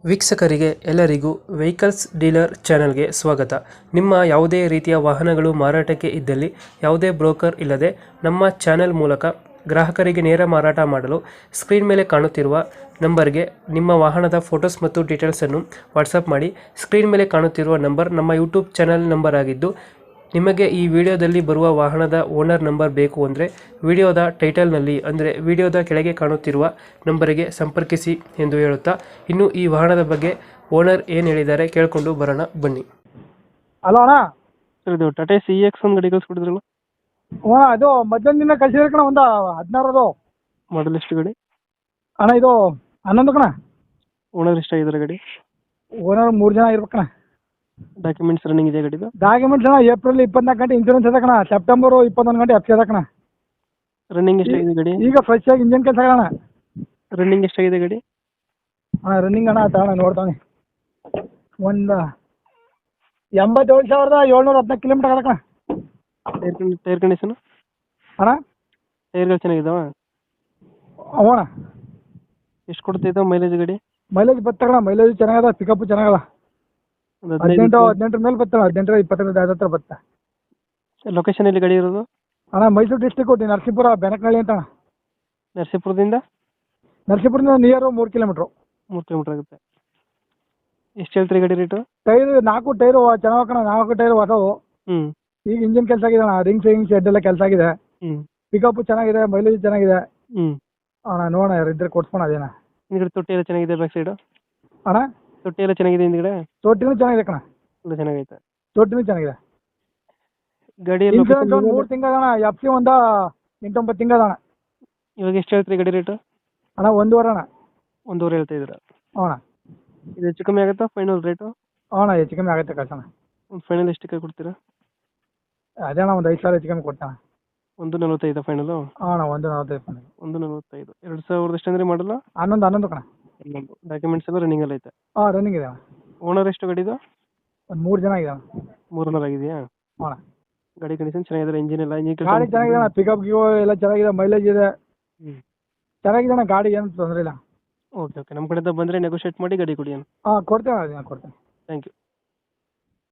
ವೀಕ್ಷಕರಿಗೆ ಎಲ್ಲರಿಗೂ vehicles dealer ಚಾನೆಲ್ಗೆ ಸ್ವಾಗತ. ನಿಮ್ಮ ಯಾವುದೇ ರೀತಿಯ ವಾಹನಗಳು ಮಾರಾಟಕ್ಕೆ ಇದ್ದಲ್ಲಿ ಯಾವುದೇ ಬ್ರೋಕರ್ ಇಲ್ಲದೆ ನಮ್ಮ ಚಾನೆಲ್ ಮೂಲಕ ಗ್ರಾಹಕರಿಗೆ ನೇರ ಮಾರಾಟ ಮಾಡಲು ಸ್ಕ್ರೀನ್ ಮೇಲೆ ಕಾಣುತ್ತಿರುವ ನಂಬರ್ಗೆ ನಿಮ್ಮ ವಾಹನದ ಫೋಟೋಸ್ ಮತ್ತು ಡೀಟೇಲ್ಸನ್ನು ವಾಟ್ಸಪ್ ಮಾಡಿ. ಸ್ಕ್ರೀನ್ ಮೇಲೆ ಕಾಣುತ್ತಿರುವ ನಂಬರ್ ನಮ್ಮ ಯೂಟ್ಯೂಬ್ ಚಾನೆಲ್ ನಂಬರ್ ಆಗಿದ್ದು, ನಿಮಗೆ ಈ ವಿಡಿಯೋದಲ್ಲಿ ಬರುವ ವಾಹನದ ಓನರ್ ನಂಬರ್ ಬೇಕು ಅಂದರೆ ವಿಡಿಯೋದ ಟೈಟಲ್ನಲ್ಲಿ ಅಂದರೆ ವಿಡಿಯೋದ ಕೆಳಗೆ ಕಾಣುತ್ತಿರುವ ನಂಬರಿಗೆ ಸಂಪರ್ಕಿಸಿ ಎಂದು ಹೇಳುತ್ತಾ, ಇನ್ನು ಈ ವಾಹನದ ಬಗ್ಗೆ ಓನರ್ ಏನು ಹೇಳಿದ್ದಾರೆ ಕೇಳಿಕೊಂಡು ಬರೋಣ ಬನ್ನಿ. ಹಲೋ ಅಣ್ಣ. ಸರ್, ಇದು ಟಾಟಾ CX ಒಂದು ಗಾಡಿ ಕಳಿಸ್ಕೊಡಿದ್ರಲ್ಲ, ಹ್ಞೂ ಅದು ಮಧ್ಯಾಹ್ನದಿಂದ ಕಳ್ಸಿದ್ರೆ ಕಣ, ಒಂದು 16 ಮಾಡಲ್ ಎಷ್ಟು ಗಾಡಿ? ಅಣ್ಣ. ಇದು 11 ಕಣ. ಓನರ್ ಎಷ್ಟಾಗಿದ್ದಾರೆ ಗಾಡಿ? ಓನರ್ 3 ಜನ ಇರ್ಬೇಕಣ್ಣ. ಡಾಕ್ಯುಮೆಂಟ್ಸ್ ರನ್ನಿಂಗ್ ಇದೆ ಗಾಡಿದು? ಡಾಕ್ಯುಮೆಂಟ್ಸ್ ಅಣ್ಣ ಏಪ್ರಿಲ್ 24 ಗಂಟೆ ಇನ್ಸೂರೆನ್ಸ್ ಇದೆ ಕಣ. ಸೆಪ್ಟೆಂಬರ್ 21 ಗಂಟೆ ಎಫ್ ಸಿ ಅದ ಕಣ. ರನ್ನಿಂಗ್ ಎಷ್ಟಾಗಿದೆ ಗಾಡಿ? ಈಗ ಫ್ರೆಶ್ ಆಗಿ ಇಂಜನ್ ಕೆಲಸ ಅಣ್ಣ. ರನ್ನಿಂಗ್ ಎಷ್ಟಾಗಿದೆ ಗಾಡಿ? ಅಣ್ಣ ರನ್ನಿಂಗ್ ಅಣ್ಣ ತಗೋಣ ನೋಡ್ತಾನೆ, ಒಂದು 87,714 ಕಿಲೋಮೀಟರ್ ಅದ ಕಣ. ಟೈರ್ ಕಂಡೀಷನ್ ಅಣ್ಣ ಟೈರ್ಗಳು ಚೆನ್ನಾಗಿದಾವ? ಅವ ಅಣ್ಣ ಎಷ್ಟು ಕೊಡ್ತೈತೆ ಮೈಲೇಜ್ ಗಾಡಿ? ಮೈಲೇಜ್ ಬರ್ತಕಣ. ಮೈಲೇಜ್ ಚೆನ್ನಾಗದ, ಪಿಕಪ್ ಚೆನ್ನಾಗದ. 18 ಮೇಲೆ ಬರ್ತಣ. 18 20 ಹತ್ರ ಬತ್ತ. ಲೊಕೇಶನ್ ಎಲ್ಲಿ ಗಾಡಿ ಇರೋದು? ಅಣ್ಣ ಮೈಸೂರು ಡಿಸ್ಟಿಕ್ ನರಸೀಪುರ ಬೆನಕನಹಳ್ಳಿ ಅಂತ ಅಣ್ಣ. ನರಸೀಪುರದಿಂದ ನಿಯರ್ 3 ಕಿಲೋಮೀಟ್ರು. 3 ಕಿಲೋಮೀಟರ್ ಆಗುತ್ತೆ. ಎಷ್ಟು ಹೇಳ್ತೀರಿ ಗಾಡಿ ರೇಟು? ಟೈರ್ 4 ಟೈರು ಚೆನ್ನಾಗ ಕಣ. 4 ಟೈರು ಹೊಸವು. ಈಗ ಇಂಜಿನ್ ಕೆಲಸ ಆಗಿದೆ ಅಣ್ಣ. ರಿಂಗ್ಸ್ ಹೆಡ್ ಎಲ್ಲ ಕೆಲಸ ಆಗಿದೆ. ಪಿಕಪ್ ಚೆನ್ನಾಗಿದೆ, ಮೈಲೇಜ್ ಚೆನ್ನಾಗಿದೆ ಅಣ್ಣ. ನೋಡೋಣ ಇದ್ರೆ ಕೊಡ್ಸ್ಕೊಣ. ಅದೇನ ಹಿಂದ್ಗಡೆ ತೊಟ್ಟಿ ಎಲ್ಲ ಚೆನ್ನಾಗಿದೆ? ಬ್ಯಾಕ್ ಸೈಡು ಅಣ್ಣ ತೊಟ್ಟಿ ಎಲ್ಲ ಚೆನ್ನಾಗಿದೆ? ಹಿಂದ್ಗಡೆ ತೊಟ್ಟಿನೂ ಚೆನ್ನಾಗಿದೆ ಕಣ. ಎಲ್ಲ ಚೆನ್ನಾಗೈತೆ. ತೊಟ್ಟಿನೂ ಚೆನ್ನಾಗಿದೆ. ಗಾಡಿ ಇನ್ಸೂರೆನ್ಸ್ ಒಂದು 3 ತಿಂಗಳಣ್ಣ. ಎಫ್ ಸಿ ಒಂದು 8-9 ತಿಂಗಳಣ್ಣ. ಇವಾಗ ಎಷ್ಟು ಹೇಳ್ತೀರಿ ಗಾಡಿ ರೇಟು? ಅಣ್ಣ 1.5 ಅಣ್ಣ. 1.5 ಹೇಳ್ತಾ ಇದ್ದೀರಾ? ಹ್ಞೂ ಅಣ್ಣ. ಇದು ಹೆಚ್ಚು ಕಮ್ಮಿ ಆಗುತ್ತಾ ಫೈನಲ್ ರೇಟು? ಹ್ಞೂ ಅಣ್ಣ ಹೆಚ್ಚು ಕಮ್ಮಿ ಆಗುತ್ತೆ ಕಳ್ಸೋಣ. ಒಂದು ಫೈನಲ್ ಎಷ್ಟಕ್ಕೆ ಕೊಡ್ತೀರಾ? ಅದೇ ಅಣ್ಣ ಒಂದು 5,000 ಹೆಚ್ಚು ಕಮ್ಮಿ ಕೊಡ್ತಾನೆ. 1.45 ಫೈನಲು? ಹಾಂ ಅಣ್ಣ 1.45. 1.45. 2000 ಎಷ್ಟು ಅಂದರೆ ಮಾಡಲ್ಲ? 11 ಕಣ. ಡಾಕ್ಯುಮೆಂಟ್ಸ್ ಎಲ್ಲ ರನ್ನಿಂಗ್ ಎಲ್ಲ ಐತೆ? ಹಾಂ ರನ್ನಿಂಗ್ ಇದೆ ಅಣ್ಣ. ಓನರ್ ಎಷ್ಟು ಗಾಡಿದು? ಒಂದು 3 ಜನ ಇದೆ ಅಣ್ಣ. 3 ಓನರ್ ಆಗಿದೆಯಾ? ಹ್ಞೂ ಅಣ್ಣ. ಗಾಡಿ ಕಂಡೀಷನ್ ಚೆನ್ನಾಗಿದೆ? ಇಂಜಿನ್ ಎಲ್ಲ ಗಾಡಿ ಚೆನ್ನಾಗಿದೆ ಅಣ್ಣ. ಪಿಕಪ್ ಎಲ್ಲ ಚೆನ್ನಾಗಿದೆ, ಮೈಲೇಜ್ ಇದೆ, ಚೆನ್ನಾಗಿದೆ ಅಣ್ಣ. ಗಾಡಿ ಏನು ತೊಂದರೆ ಇಲ್ಲ. ಓಕೆ ನಮ್ಮ ಕಡೆಯಿಂದ ಬಂದರೆ ನೆಗೋಷಿಯೇಟ್ ಮಾಡಿ ಗಾಡಿ ಕೊಡಿ ಅಣ್ಣ. ಹಾಂ ಕೊಡ್ತೇನೆ ಅಣ್ಣ, ಕೊಡ್ತೇನೆ. Thank you.